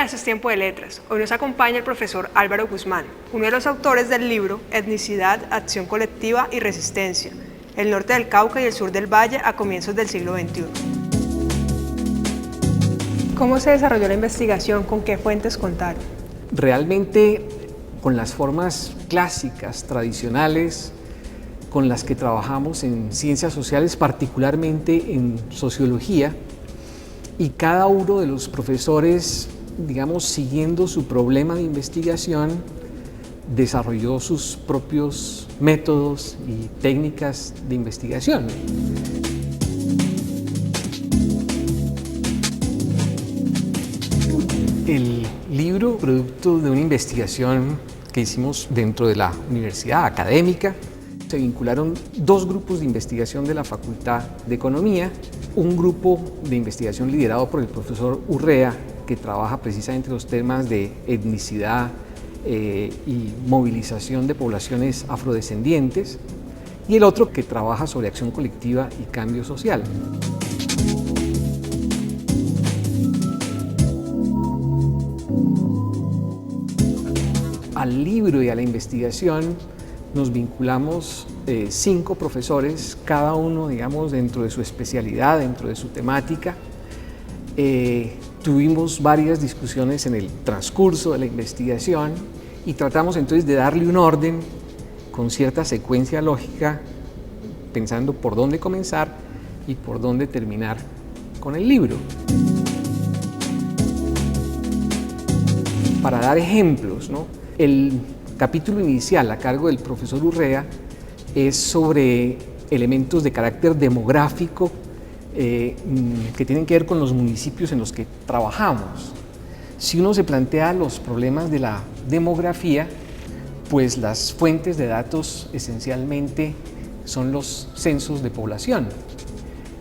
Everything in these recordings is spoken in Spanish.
Hola, esto es Tiempo de Letras. Hoy nos acompaña el profesor Álvaro Guzmán, uno de los autores del libro Etnicidad, Acción Colectiva y Resistencia, el norte del Cauca y el sur del Valle a comienzos del siglo XXI. ¿Cómo se desarrolló la investigación? ¿Con qué fuentes contaron? Realmente con las formas clásicas, tradicionales, con las que trabajamos en ciencias sociales, particularmente en sociología, y cada uno de los profesores, digamos, siguiendo su problema de investigación, desarrolló sus propios métodos y técnicas de investigación. El libro, producto de una investigación que hicimos dentro de la universidad académica, se vincularon dos grupos de investigación de la Facultad de Economía, un grupo de investigación liderado por el profesor Urrea, que trabaja precisamente los temas de etnicidad y movilización de poblaciones afrodescendientes, y el otro que trabaja sobre acción colectiva y cambio social. Al libro y a la investigación nos vinculamos 5 profesores, cada uno, digamos, dentro de su especialidad, dentro de su temática. Tuvimos varias discusiones en el transcurso de la investigación y tratamos entonces de darle un orden con cierta secuencia lógica, pensando por dónde comenzar y por dónde terminar con el libro. Para dar ejemplos, ¿no? El capítulo inicial a cargo del profesor Urrea es sobre elementos de carácter demográfico que tienen que ver con los municipios en los que trabajamos. Si uno se plantea los problemas de la demografía, pues las fuentes de datos esencialmente son los censos de población.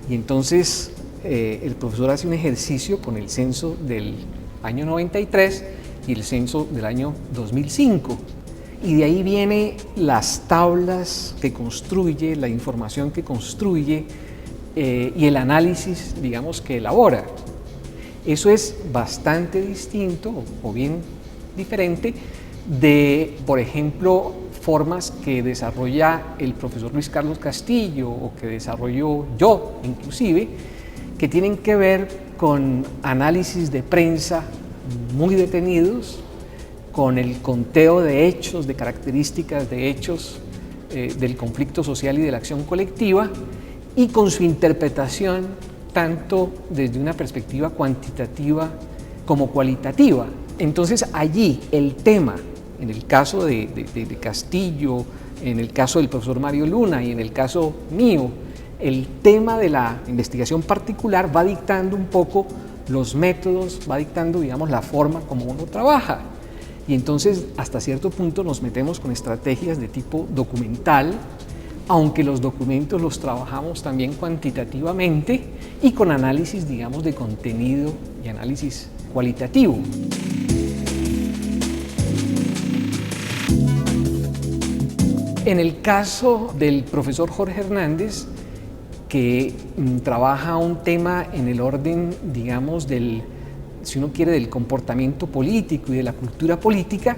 Y entonces el profesor hace un ejercicio con el censo del año 93 y el censo del año 2005. Y de ahí vienen las tablas que construye, la información que construye y el análisis, digamos, que elabora. Eso es bastante distinto o bien diferente de, por ejemplo, formas que desarrolla el profesor Luis Carlos Castillo o que desarrollo yo, inclusive, que tienen que ver con análisis de prensa muy detenidos, con el conteo de hechos, de características de hechos del conflicto social y de la acción colectiva, y con su interpretación tanto desde una perspectiva cuantitativa como cualitativa. Entonces allí el tema, en el caso de Castillo, en el caso del profesor Mario Luna y en el caso mío, el tema de la investigación particular va dictando un poco los métodos, va dictando, digamos, la forma como uno trabaja. Y entonces, hasta cierto punto, nos metemos con estrategias de tipo documental, aunque los documentos los trabajamos también cuantitativamente y con análisis, digamos, de contenido y análisis cualitativo. En el caso del profesor Jorge Hernández, que trabaja un tema en el orden, digamos, del, si uno quiere, del comportamiento político y de la cultura política.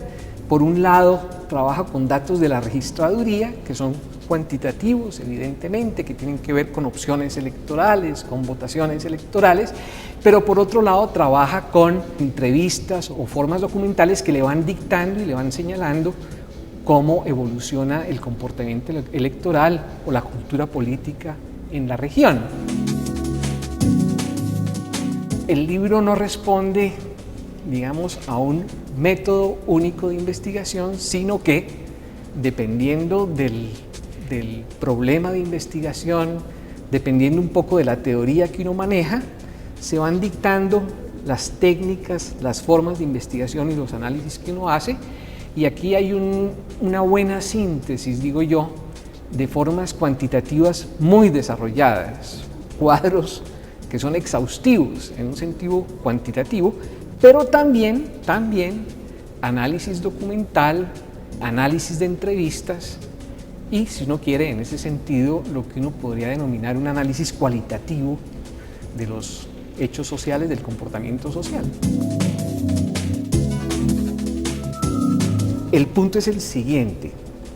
Por un lado, trabaja con datos de la registraduría, que son cuantitativos, evidentemente, que tienen que ver con opciones electorales, con votaciones electorales, pero por otro lado trabaja con entrevistas o formas documentales que le van dictando y le van señalando cómo evoluciona el comportamiento electoral o la cultura política en la región. El libro no responde, digamos, a un método único de investigación, sino que, dependiendo del problema de investigación, dependiendo un poco de la teoría que uno maneja, se van dictando las técnicas, las formas de investigación y los análisis que uno hace, y aquí hay una buena síntesis, digo yo, de formas cuantitativas muy desarrolladas, cuadros que son exhaustivos en un sentido cuantitativo, pero también análisis documental, análisis de entrevistas y, si uno quiere, en ese sentido, lo que uno podría denominar un análisis cualitativo de los hechos sociales, del comportamiento social. el punto es el siguiente.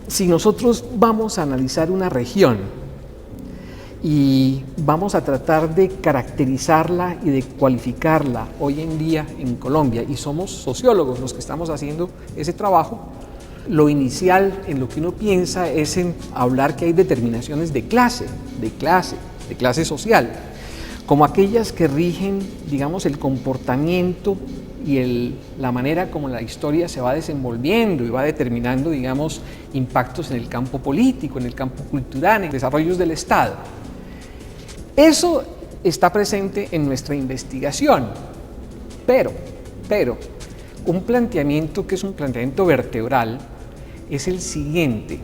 Si nosotros vamos a analizar una región y vamos a tratar de caracterizarla y de cualificarla hoy en día en Colombia, y somos sociólogos los que estamos haciendo ese trabajo, lo inicial en lo que uno piensa es en hablar que hay determinaciones de clase social, como aquellas que rigen, digamos, el comportamiento y la manera como la historia se va desenvolviendo y va determinando, digamos, impactos en el campo político, en el campo cultural, en desarrollos del Estado. Eso está presente en nuestra investigación, pero un planteamiento que es un planteamiento vertebral es el siguiente.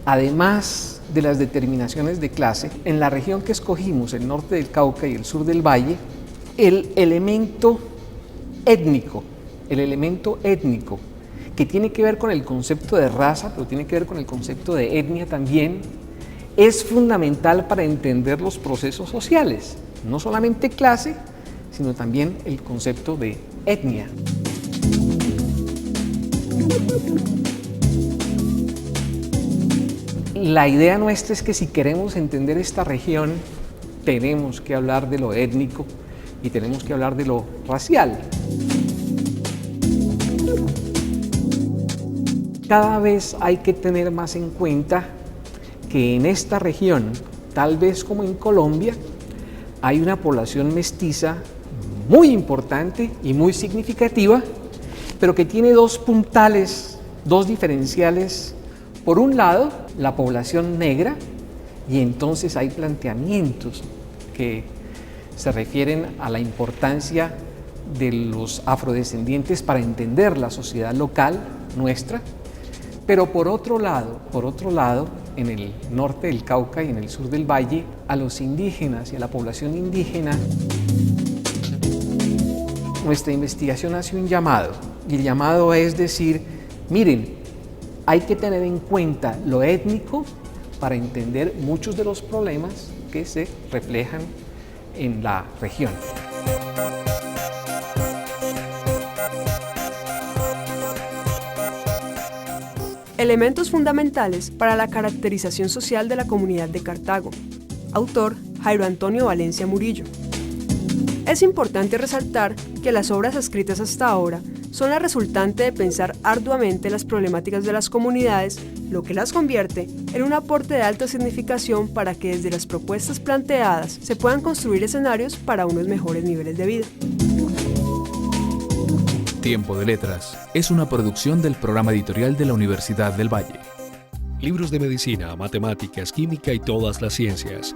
Además de las determinaciones de clase, en la región que escogimos, el norte del Cauca y el sur del Valle, el elemento étnico, que tiene que ver con el concepto de raza, pero tiene que ver con el concepto de etnia también, es fundamental para entender los procesos sociales, no solamente clase, sino también el concepto de etnia. La idea nuestra es que si queremos entender esta región, tenemos que hablar de lo étnico y tenemos que hablar de lo racial. Cada vez hay que tener más en cuenta que en esta región, tal vez como en Colombia, hay una población mestiza muy importante y muy significativa, pero que tiene dos puntales, dos diferenciales. Por un lado, la población negra, y entonces hay planteamientos que se refieren a la importancia de los afrodescendientes para entender la sociedad local nuestra, pero por otro lado, en el norte del Cauca y en el sur del Valle, a los indígenas y a la población indígena, nuestra investigación hace un llamado, y el llamado es decir, miren, hay que tener en cuenta lo étnico para entender muchos de los problemas que se reflejan en la región. Elementos fundamentales para la caracterización social de la comunidad de Cartago. Autor Jairo Antonio Valencia Murillo. Es importante resaltar que las obras escritas hasta ahora son la resultante de pensar arduamente las problemáticas de las comunidades, lo que las convierte en un aporte de alta significación para que desde las propuestas planteadas se puedan construir escenarios para unos mejores niveles de vida. Tiempo de Letras es una producción del programa editorial de la Universidad del Valle. Libros de medicina, matemáticas, química y todas las ciencias.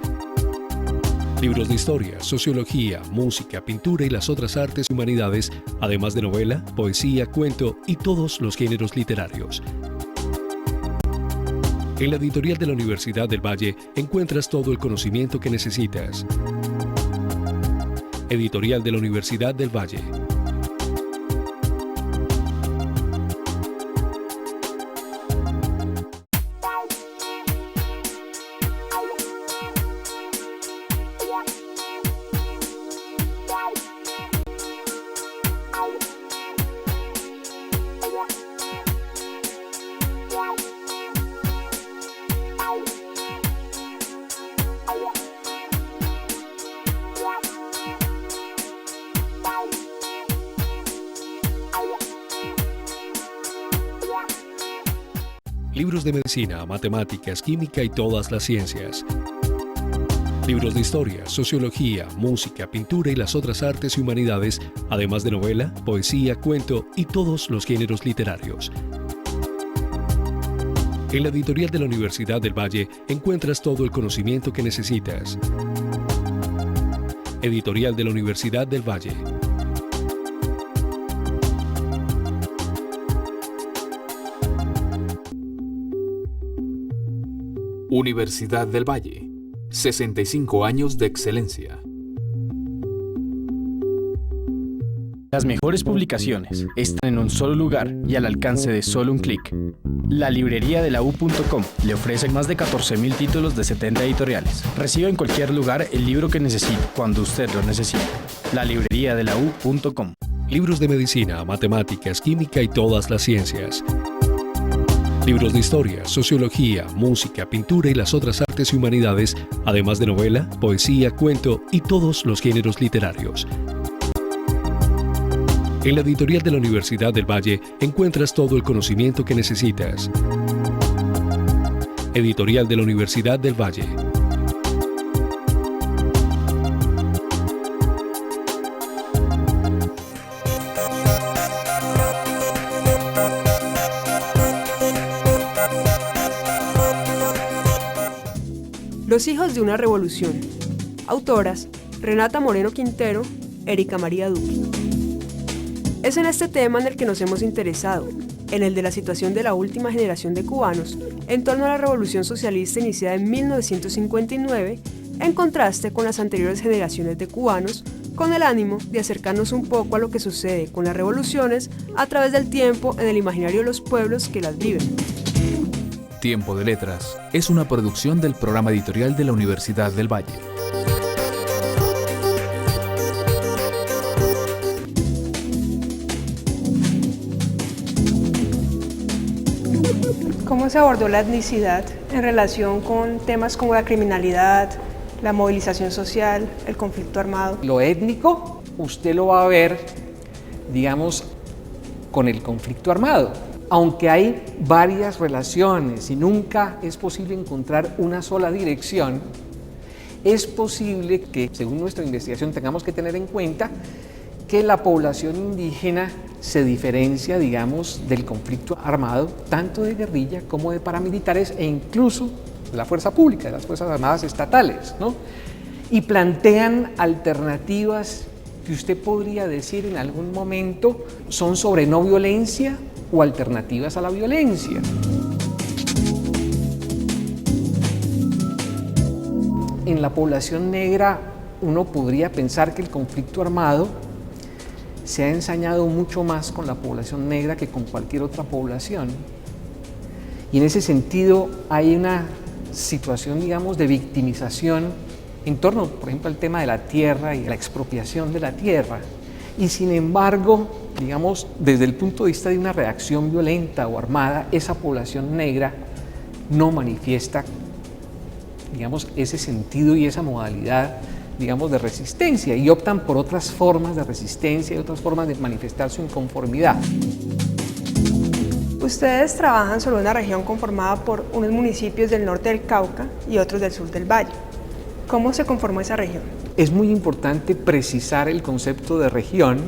Libros de historia, sociología, música, pintura y las otras artes y humanidades, además de novela, poesía, cuento y todos los géneros literarios. En la editorial de la Universidad del Valle encuentras todo el conocimiento que necesitas. Editorial de la Universidad del Valle. Libros de medicina, matemáticas, química y todas las ciencias. Libros de historia, sociología, música, pintura y las otras artes y humanidades, además de novela, poesía, cuento y todos los géneros literarios. En la editorial de la Universidad del Valle encuentras todo el conocimiento que necesitas. Editorial de la Universidad del Valle. Universidad del Valle, 65 años de excelencia. Las mejores publicaciones están en un solo lugar y al alcance de solo un clic. La librería de la U.com le ofrece más de 14.000 títulos de 70 editoriales. Reciba en cualquier lugar el libro que necesite, cuando usted lo necesite. La librería de la U.com. Libros de medicina, matemáticas, química y todas las ciencias. Libros de historia, sociología, música, pintura y las otras artes y humanidades, además de novela, poesía, cuento y todos los géneros literarios. En la editorial de la Universidad del Valle encuentras todo el conocimiento que necesitas. Editorial de la Universidad del Valle. Los hijos de una revolución. Autoras: Renata Moreno Quintero, Erika María Duque. Es en este tema en el que nos hemos interesado, en el de la situación de la última generación de cubanos en torno a la revolución socialista iniciada en 1959, en contraste con las anteriores generaciones de cubanos, con el ánimo de acercarnos un poco a lo que sucede con las revoluciones a través del tiempo en el imaginario de los pueblos que las viven. Tiempo de Letras es una producción del programa editorial de la Universidad del Valle. ¿Cómo se abordó la etnicidad en relación con temas como la criminalidad, la movilización social, el conflicto armado? Lo étnico, usted lo va a ver, digamos, con el conflicto armado. Aunque hay varias relaciones y nunca es posible encontrar una sola dirección, es posible que, según nuestra investigación, tengamos que tener en cuenta que la población indígena se diferencia, digamos, del conflicto armado, tanto de guerrilla como de paramilitares e incluso de la fuerza pública, de las Fuerzas Armadas estatales, ¿no? Y plantean alternativas que usted podría decir en algún momento son sobre no violencia o alternativas a la violencia. En la población negra uno podría pensar que el conflicto armado se ha ensañado mucho más con la población negra que con cualquier otra población. Y en ese sentido hay una situación, digamos, de victimización en torno, por ejemplo, al tema de la tierra y la expropiación de la tierra. Y sin embargo, digamos, desde el punto de vista de una reacción violenta o armada, esa población negra no manifiesta, digamos, ese sentido y esa modalidad, digamos, de resistencia, y optan por otras formas de resistencia y otras formas de manifestar su inconformidad. Ustedes trabajan sobre una región conformada por unos municipios del norte del Cauca y otros del sur del Valle. ¿Cómo se conformó esa región? Es muy importante precisar el concepto de región,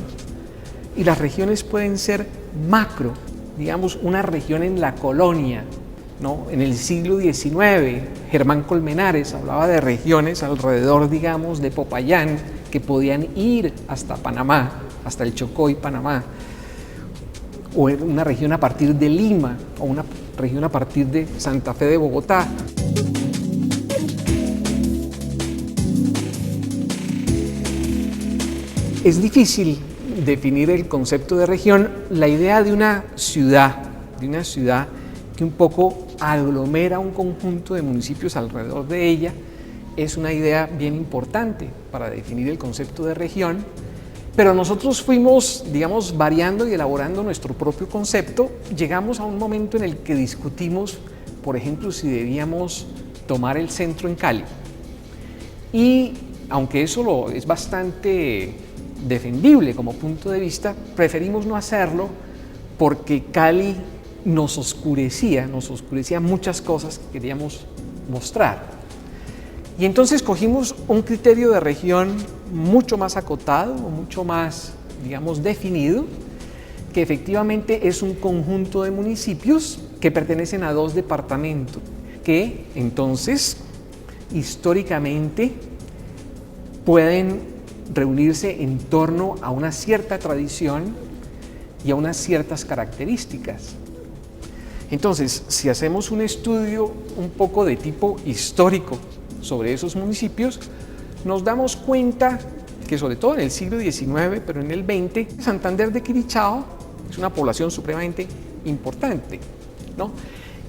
y las regiones pueden ser macro, digamos, una región en la colonia, ¿no? En el siglo XIX, Germán Colmenares hablaba de regiones alrededor, digamos, de Popayán, que podían ir hasta Panamá, hasta el Chocó y Panamá, o una región a partir de Lima, o una región a partir de Santa Fe de Bogotá. Es difícil definir el concepto de región. La idea de una ciudad que un poco aglomera un conjunto de municipios alrededor de ella, es una idea bien importante para definir el concepto de región, pero nosotros fuimos, digamos, variando y elaborando nuestro propio concepto. Llegamos a un momento en el que discutimos, por ejemplo, si debíamos tomar el centro en Cali. Y aunque eso es bastante defendible como punto de vista, preferimos no hacerlo porque Cali nos oscurecía muchas cosas que queríamos mostrar. Y entonces cogimos un criterio de región mucho más acotado, o mucho más, digamos, definido, que efectivamente es un conjunto de municipios que pertenecen a 2 departamentos, que entonces históricamente pueden reunirse en torno a una cierta tradición y a unas ciertas características. Entonces, si hacemos un estudio un poco de tipo histórico sobre esos municipios, nos damos cuenta que, sobre todo en el siglo XIX, pero en el XX, Santander de Quirichao es una población supremamente importante, ¿no?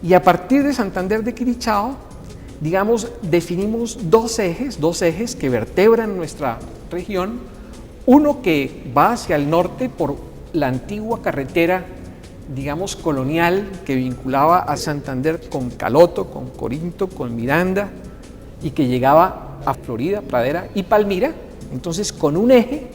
Y a partir de Santander de Quirichao, digamos, definimos dos ejes que vertebran nuestra región. Uno que va hacia el norte por la antigua carretera digamos, colonial que vinculaba a Santander con Caloto, con Corinto, con Miranda y que llegaba a Florida, Pradera y Palmira, entonces con un eje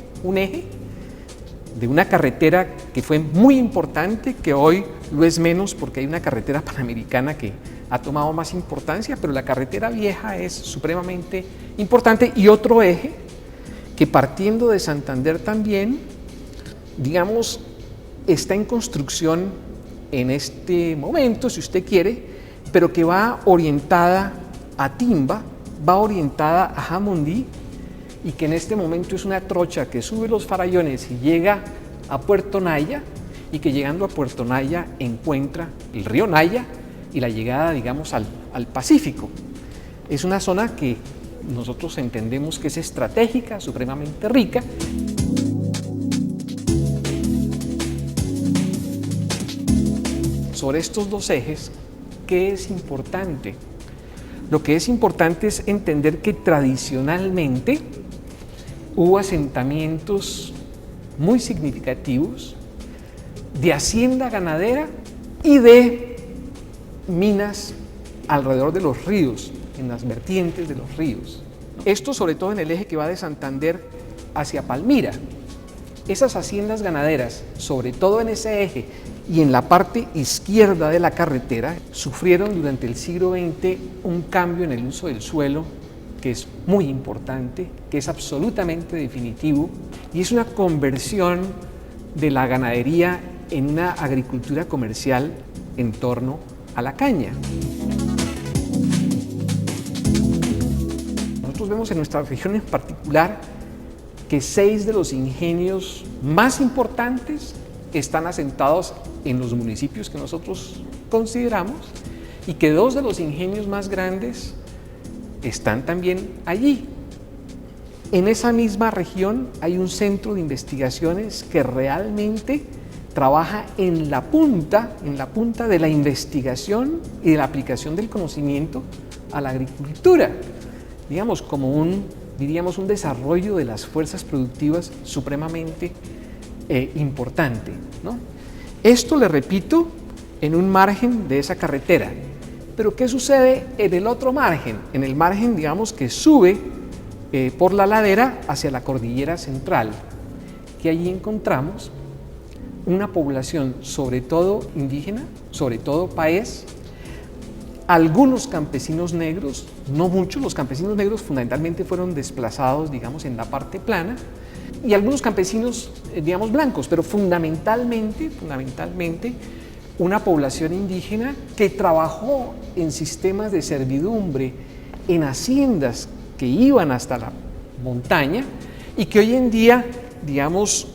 de una carretera que fue muy importante, que hoy lo es menos porque hay una carretera panamericana que ha tomado más importancia, pero la carretera vieja es supremamente importante, y otro eje que partiendo de Santander también, digamos, está en construcción en este momento, si usted quiere, pero que va orientada a Timba, va orientada a Jamundí, y que en este momento es una trocha que sube los farallones y llega a Puerto Naya, y que llegando a Puerto Naya encuentra el río Naya y la llegada, digamos, al Pacífico. Es una zona que nosotros entendemos que es estratégica, supremamente rica. Sobre estos dos ejes, ¿qué es importante? Lo que es importante es entender que tradicionalmente hubo asentamientos muy significativos de hacienda ganadera y de minas alrededor de los ríos, en las vertientes de los ríos. Esto sobre todo en el eje que va de Santander hacia Palmira. Esas haciendas ganaderas, sobre todo en ese eje y en la parte izquierda de la carretera, sufrieron durante el siglo XX un cambio en el uso del suelo que es muy importante, que es absolutamente definitivo, y es una conversión de la ganadería en una agricultura comercial en torno a la caña. Nosotros vemos en nuestra región en particular que 6 de los ingenios más importantes están asentados en los municipios que nosotros consideramos, y que 2 de los ingenios más grandes están también allí. En esa misma región hay un centro de investigaciones que realmente trabaja en la punta de la investigación y de la aplicación del conocimiento a la agricultura, digamos, como un desarrollo de las fuerzas productivas supremamente importante, ¿no? Esto, le repito, en un margen de esa carretera. Pero ¿qué sucede en el otro margen? En el margen, digamos, que sube por la ladera hacia la cordillera central, que allí encontramos una población sobre todo indígena, sobre todo paez, algunos campesinos negros, no muchos, los campesinos negros fundamentalmente fueron desplazados, digamos, en la parte plana, y algunos campesinos, digamos, blancos, pero fundamentalmente una población indígena que trabajó en sistemas de servidumbre, en haciendas que iban hasta la montaña y que hoy en día, digamos,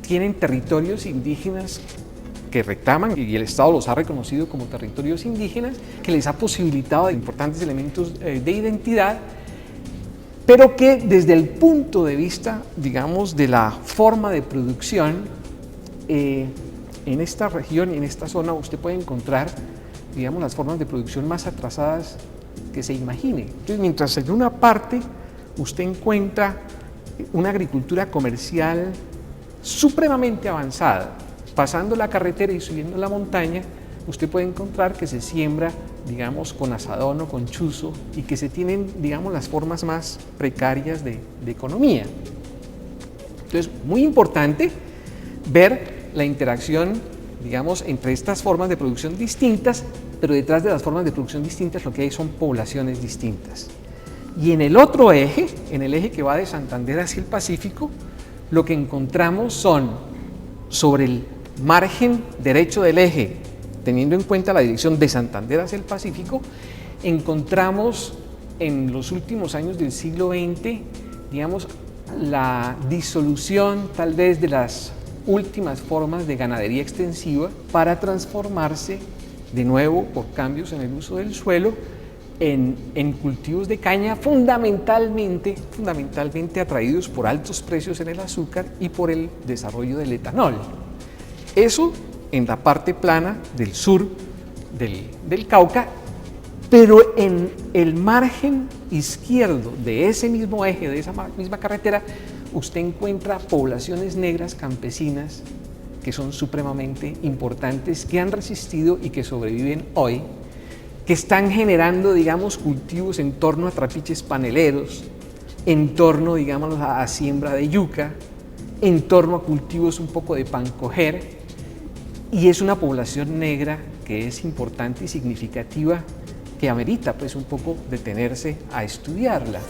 tienen territorios indígenas que reclaman, y el Estado los ha reconocido como territorios indígenas, que les ha posibilitado importantes elementos de identidad, pero que desde el punto de vista, digamos, de la forma de producción, en esta región y en esta zona usted puede encontrar, digamos, las formas de producción más atrasadas que se imagine. Entonces, mientras en una parte usted encuentra una agricultura comercial supremamente avanzada, pasando la carretera y subiendo la montaña, usted puede encontrar que se siembra, digamos, con asadón o con chuzo, y que se tienen, digamos, las formas más precarias de economía. Entonces, muy importante ver la interacción, digamos, entre estas formas de producción distintas, pero detrás de las formas de producción distintas lo que hay son poblaciones distintas. Y en el otro eje, en el eje que va de Santander hacia el Pacífico, lo que encontramos son, sobre el margen derecho del eje, teniendo en cuenta la dirección de Santander hacia el Pacífico, encontramos en los últimos años del siglo XX, digamos, la disolución tal vez de las últimas formas de ganadería extensiva para transformarse de nuevo por cambios en el uso del suelo en cultivos de caña fundamentalmente atraídos por altos precios en el azúcar y por el desarrollo del etanol. Eso en la parte plana del sur del Cauca, pero en el margen izquierdo de ese mismo eje, de esa misma carretera, usted encuentra poblaciones negras campesinas que son supremamente importantes, que han resistido y que sobreviven hoy, que están generando, digamos, cultivos en torno a trapiches paneleros, en torno, digamos, a siembra de yuca, en torno a cultivos un poco de pancoger, y es una población negra que es importante y significativa, que amerita pues un poco detenerse a estudiarla.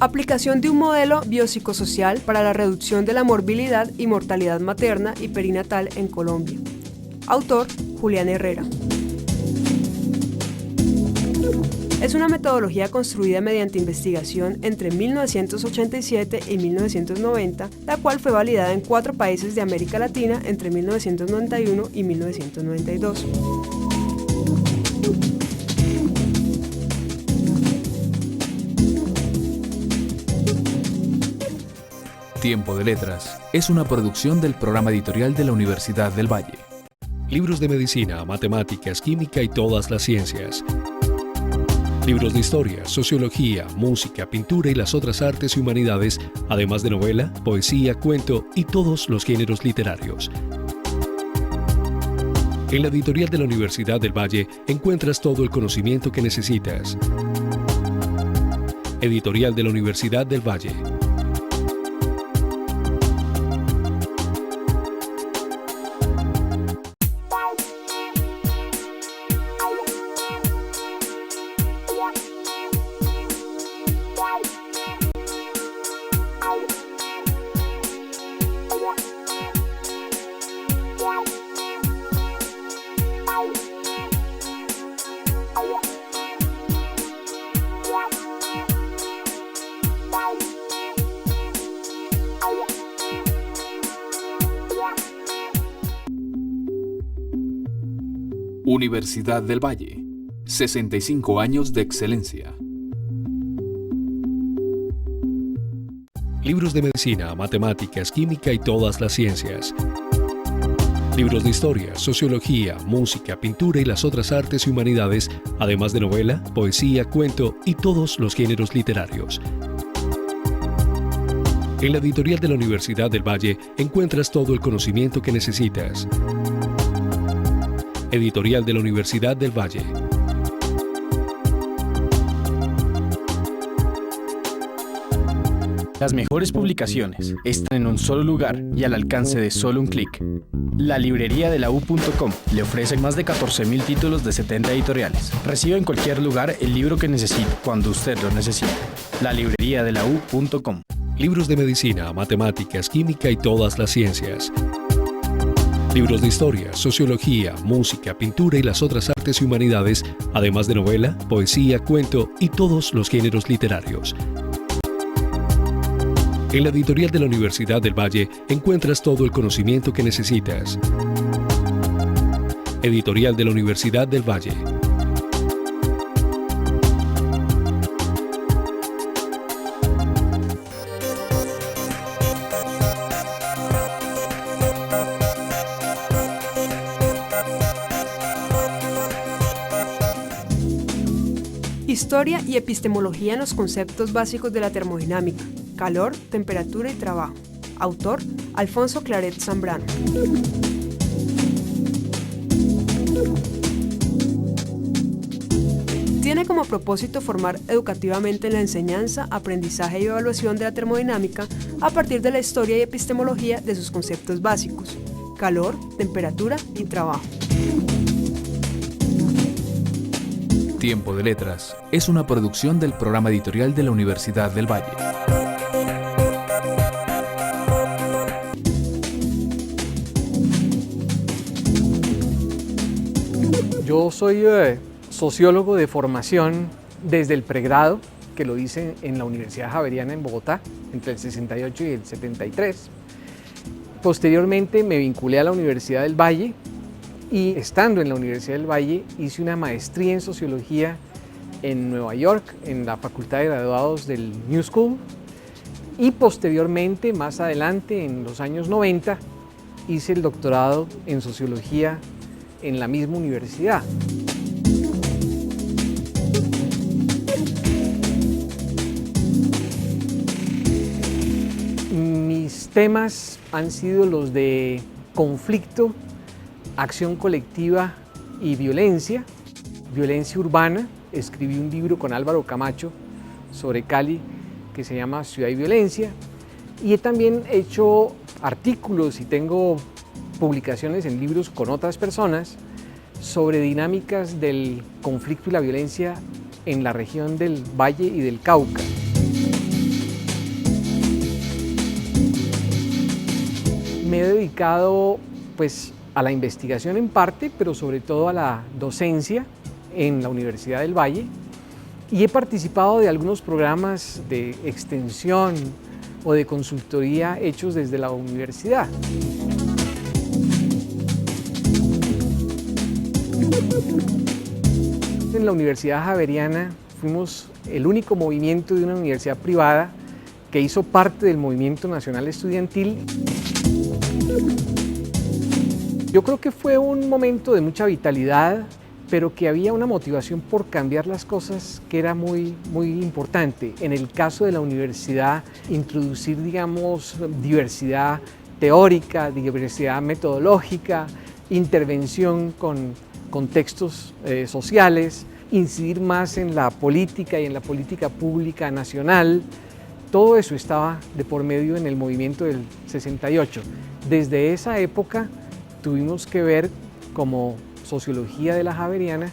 Aplicación de un modelo biopsicosocial para la reducción de la morbilidad y mortalidad materna y perinatal en Colombia. Autor, Julián Herrera. Es una metodología construida mediante investigación entre 1987 y 1990, la cual fue validada en 4 países de América Latina entre 1991 y 1992. Tiempo de Letras es una producción del programa editorial de la Universidad del Valle. Libros de medicina, matemáticas, química y todas las ciencias. Libros de historia, sociología, música, pintura y las otras artes y humanidades, además de novela, poesía, cuento y todos los géneros literarios. En la editorial de la Universidad del Valle encuentras todo el conocimiento que necesitas. Editorial de la Universidad del Valle. Universidad del Valle, 65 años de excelencia. Libros de medicina, matemáticas, química y todas las ciencias. Libros de historia, sociología, música, pintura y las otras artes y humanidades, además de novela, poesía, cuento y todos los géneros literarios. En la editorial de la Universidad del Valle encuentras todo el conocimiento que necesitas. Editorial de la Universidad del Valle. Las mejores publicaciones están en un solo lugar y al alcance de solo un clic. La librería de la U.com le ofrece más de 14.000 títulos de 70 editoriales. Reciba en cualquier lugar el libro que necesite, cuando usted lo necesite. La librería de la U.com. Libros de medicina, matemáticas, química y todas las ciencias. Libros de historia, sociología, música, pintura y las otras artes y humanidades, además de novela, poesía, cuento y todos los géneros literarios. En la editorial de la Universidad del Valle encuentras todo el conocimiento que necesitas. Editorial de la Universidad del Valle. Historia y epistemología en los conceptos básicos de la termodinámica, calor, temperatura y trabajo. Autor, Alfonso Claret Zambrano. Tiene como propósito formar educativamente en la enseñanza, aprendizaje y evaluación de la termodinámica a partir de la historia y epistemología de sus conceptos básicos, calor, temperatura y trabajo. Tiempo de Letras es una producción del programa editorial de la Universidad del Valle. Yo soy sociólogo de formación desde el pregrado, que lo hice en la Universidad Javeriana en Bogotá, entre el 68 y el 73. Posteriormente me vinculé a la Universidad del Valle y estando en la Universidad del Valle hice una maestría en sociología en Nueva York, en la Facultad de Graduados del New School, y posteriormente, más adelante, en los años 90, hice el doctorado en sociología en la misma universidad. temas han sido los de conflicto, acción colectiva y violencia urbana. Escribí un libro con Álvaro Camacho sobre Cali que se llama Ciudad y Violencia, y he también hecho artículos y tengo publicaciones en libros con otras personas sobre dinámicas del conflicto y la violencia en la región del Valle y del Cauca. Me he dedicado pues a la investigación en parte, pero sobre todo a la docencia en la Universidad del Valle, y he participado de algunos programas de extensión o de consultoría hechos desde la universidad. En la Universidad Javeriana fuimos el único movimiento de una universidad privada que hizo parte del movimiento nacional estudiantil. Yo creo que fue un momento de mucha vitalidad, pero que había una motivación por cambiar las cosas que era muy importante. En el caso de la universidad, introducir, digamos, diversidad teórica, diversidad metodológica, intervención con contextos sociales, incidir más en la política y en la política pública nacional. Todo eso estaba de por medio en el movimiento del 68. Desde esa época tuvimos que ver como Sociología de la Javeriana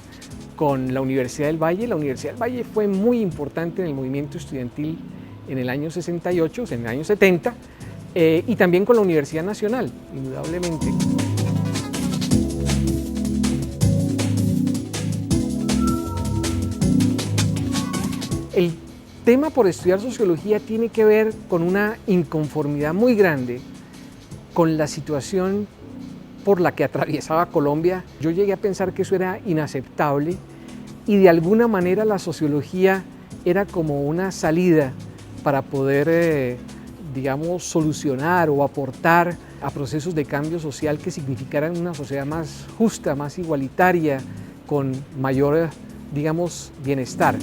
con la Universidad del Valle. La Universidad del Valle fue muy importante en el movimiento estudiantil en el año 68, en el año 70, y también con la Universidad Nacional, indudablemente. El tema por estudiar sociología tiene que ver con una inconformidad muy grande con la situación por la que atravesaba Colombia. Yo llegué a pensar que eso era inaceptable y de alguna manera la sociología era como una salida para poder, digamos, solucionar o aportar a procesos de cambio social que significaran una sociedad más justa, más igualitaria, con mayor, digamos, bienestar.